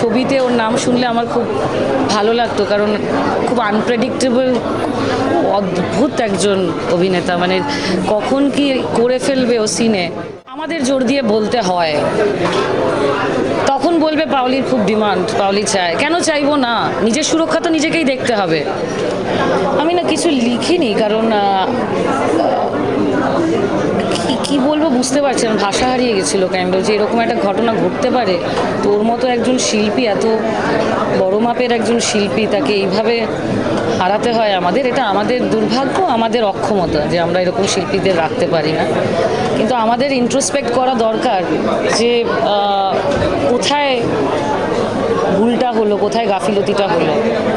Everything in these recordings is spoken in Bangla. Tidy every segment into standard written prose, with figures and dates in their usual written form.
ছবিতে ওর নাম শুনলে আমার খুব ভালো লাগতো, কারণ খুব আনপ্রেডিক্টেবল, অদ্ভুত একজন অভিনেতা। মানে কখন কি করে ফেলবে ও সিনে, আমাদের জোর দিয়ে বলতে হয়। তখন বলবে পাওলির খুব ডিমান্ড, পাওলি চায়। কেন চাইবো না? নিজের সুরক্ষা তো নিজেকেই দেখতে হবে। আমি না কিছু লিখিনি, কারণ কি বলবো বুঝতে পারছি না, ভাষা হারিয়ে গেছিলো কাইন্ড, যে এরকম একটা ঘটনা ঘটতে পারে। তোর মতো একজন শিল্পী, এত বড় মাপের একজন শিল্পী, তাকে এইভাবে হারাতে হয় আমাদের। এটা আমাদের দুর্ভাগ্য, আমাদের অক্ষমতা যে আমরা এরকম শিল্পীদের রাখতে পারি না। কিন্তু আমাদের ইন্ট্রোস্পেক্ট করা দরকার যে কোথায় ভুলটা হলো, কোথায় গাফিলতিটা হলো।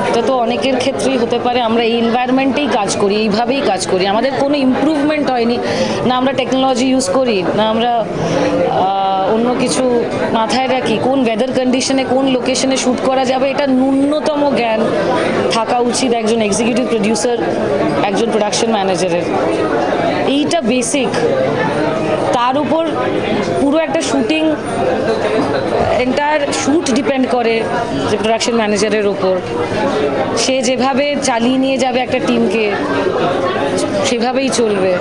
এটা তো অনেকের ক্ষেত্রেই হতে পারে। আমরা এই এনভায়রনমেন্টেই কাজ করি, এইভাবেই কাজ করি, আমাদের কোনো ইমপ্রুভমেন্ট হয়নি না। আমরা টেকনোলজি ইউজ করি না, আমরা অন্য কিছু মাথায় রাখি, কোন ওয়েদার কন্ডিশনে কোন লোকেশনে শ্যুট করা যাবে, এটা ন্যূনতম জ্ঞান থাকা উচিত একজন এক্সিকিউটিভ প্রডিউসার, একজন প্রোডাকশন ম্যানেজারের। এইটা বেসিক। তার উপর পুরো একটা শুটিং, এন্টায়ার শ্যুট ডিপেন্ড করে যে প্রোডাকশন ম্যানেজারের ওপর। সে যেভাবে চালিয়ে নিয়ে যাবে একটা টিমকে, সেভাবেই চলবে।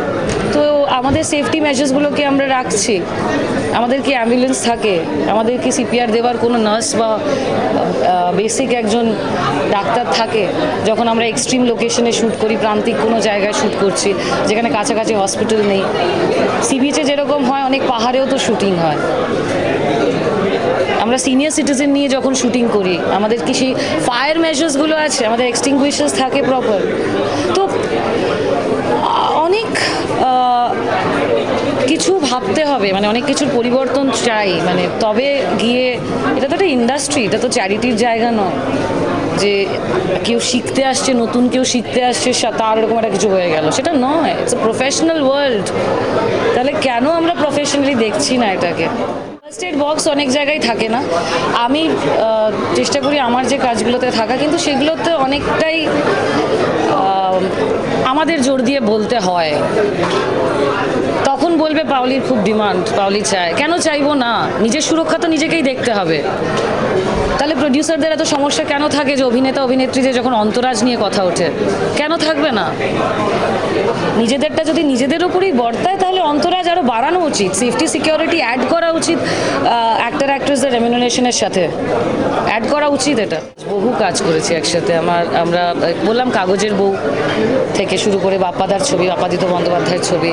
তো আমাদের সেফটি মেজার্সগুলোকে আমরা রাখছি। আমাদের কি অ্যাম্বুলেন্স থাকে, আমাদের কি সিপিআর দেওয়ার কোনো নার্স বা বেসিক একজন ডাক্তার থাকে যখন আমরা এক্সট্রিম লোকেশনে শ্যুট করি, প্রান্তিক কোনো জায়গায় শ্যুট করছি যেখানে কাছাকাছি হসপিটাল নেই। সি বিচে যেরকম হয়, অনেক পাহাড়েও তো শুটিং হয়। আমরা সিনিয়র সিটিজেন নিয়ে যখন শুটিং করি, আমাদের কি সেই ফায়ার মেজার্সগুলো আছে, আমাদের এক্সটিংগুইশার্স থাকে প্রপার। তো অনেক কিছু ভাবতে হবে, মানে অনেক কিছুর পরিবর্তন চাই। মানে তবে গিয়ে, এটা তো একটা ইন্ডাস্ট্রি, এটা তো চ্যারিটির জায়গা নয় যে কেউ শিখতে আসছে, নতুন কেউ শিখতে আসছে, তার এরকম একটা কিছু হয়ে গেল, সেটা নয়। It's a professional world. তাহলে কেন আমরা প্রফেশনালি দেখছি না এটাকে? ফার্স্ট এড বক্স অনেক জায়গায় থাকে না। আমি চেষ্টা করি আমার যে কাজগুলোতে থাকা, কিন্তু সেগুলোতে অনেকটাই আমাদের জোর দিয়ে বলতে হয়। তখন বলবে পাওলির খুব ডিমান্ড, পাওলি চায়। কেন চাইবো না? নিজের সুরক্ষা তো নিজেকেই দেখতে হবে। তাহলে প্রডিউসারদের এত সমস্যা কেন থাকে যে অভিনেতা অভিনেত্রীদের যখন অন্তরাজ নিয়ে কথা ওঠে, কেন থাকবে না? নিজেদেরটা যদি নিজেদের উপরেই বর্তায়, তাহলে অন্তরাজ আরও বাড়ানো উচিত, সেফটি সিকিউরিটি অ্যাড করা উচিত, অ্যাক্টর অ্যাক্ট্রেসদের রেমিউনারেশনের সাথে অ্যাড করা উচিত। এটা বহু কাজ করেছি একসাথে। আমরা বললাম কাগজের বউ থেকে শুরু করে বাপ্পাদার ছবি, বাপ্পাদিত্য বন্দ্যোপাধ্যায়ের ছবি,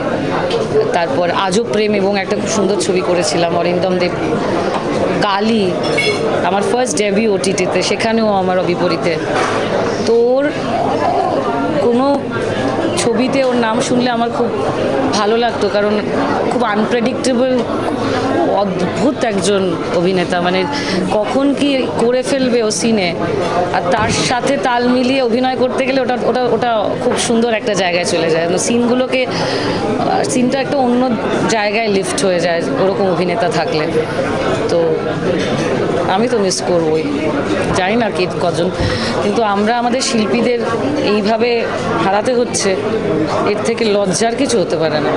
তারপর আজব প্রেম এবং একটা খুব সুন্দর ছবি করেছিলাম অরিন্দম দেব, কালী, আমার ফার্স্ট ডেবিউ ওটিটিতে, সেখানেও আমার বিপরীতে। তোর কোনো ছবিতে ওর নাম শুনলে আমার খুব ভালো লাগতো, কারণ খুব আনপ্রেডিক্টেবল, অদ্ভুত একজন অভিনেতা। মানে কখন কি করে ফেলবে ও সিনে, আর তার সাথে তাল মিলিয়ে অভিনয় করতে গেলে ওটা ওটা ওটা খুব সুন্দর একটা জায়গায় চলে যায়। সিনটা একটা অন্য জায়গায় লিফট হয়ে যায় ওরকম অভিনেতা থাকলে। তো আমি তো মিস করবই, জানি না কি কজন, কিন্তু আমরা আমাদের শিল্পীদের এইভাবে হারাতে হচ্ছে, এর থেকে লজ্জার কিছু হতে পারে না।